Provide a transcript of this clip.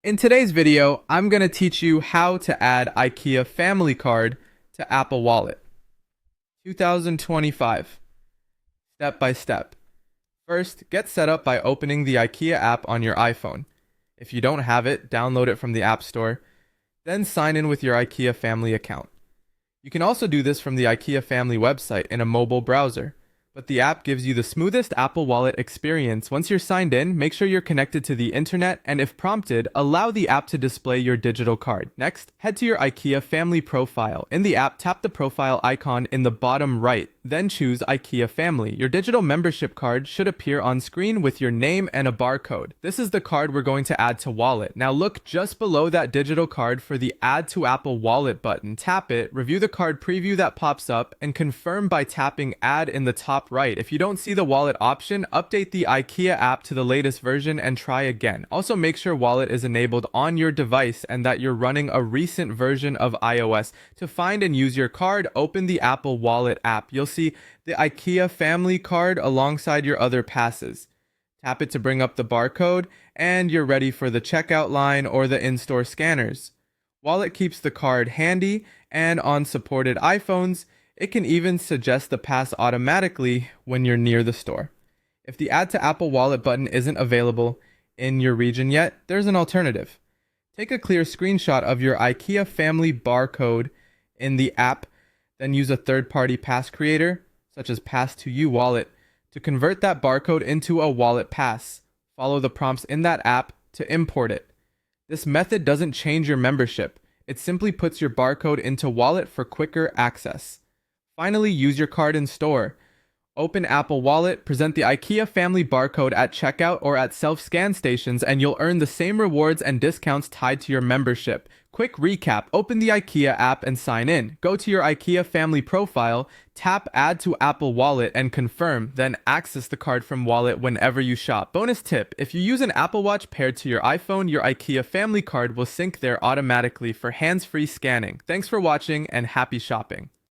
In today's video, I'm going to teach you how to add IKEA Family Card to Apple Wallet. 2025. Step by step. First, get set up by opening the IKEA app on your iPhone. If you don't have it, download it from the App Store. Then sign in with your IKEA Family account. You can also do this from the IKEA Family website in a mobile browser. But the app gives you the smoothest Apple Wallet experience. Once you're signed in, make sure you're connected to the internet, and if prompted, allow the app to display your digital card. Next, head to your IKEA Family profile. In the app, tap the profile icon in the bottom right, then choose IKEA Family. Your digital membership card should appear on screen with your name and a barcode. This is the card we're going to add to Wallet. Now look just below that digital card for the Add to Apple Wallet button. Tap it, review the card preview that pops up, and confirm by tapping Add in the top right. If you don't see the wallet option, update the IKEA app to the latest version and try again. Also make sure Wallet is enabled on your device and that you're running a recent version of iOS. To find and use your card, open the Apple Wallet app. You'll see the IKEA Family card alongside your other passes. Tap it to bring up the barcode, and you're ready for the checkout line or the in-store scanners. Wallet keeps the card handy, and on supported iPhones, it can even suggest the pass automatically when you're near the store. If the Add to Apple Wallet button isn't available in your region yet, there's an alternative. Take a clear screenshot of your IKEA Family barcode in the app, then use a third-party pass creator, such as Pass2You Wallet, to convert that barcode into a wallet pass. Follow the prompts in that app to import it. This method doesn't change your membership. It simply puts your barcode into Wallet for quicker access. Finally, use your card in store. Open Apple Wallet, present the IKEA Family barcode at checkout or at self-scan stations, and you'll earn the same rewards and discounts tied to your membership. Quick recap, open the IKEA app and sign in. Go to your IKEA Family profile, tap Add to Apple Wallet and confirm, then access the card from Wallet whenever you shop. Bonus tip, if you use an Apple Watch paired to your iPhone, your IKEA Family card will sync there automatically for hands-free scanning. Thanks for watching and happy shopping.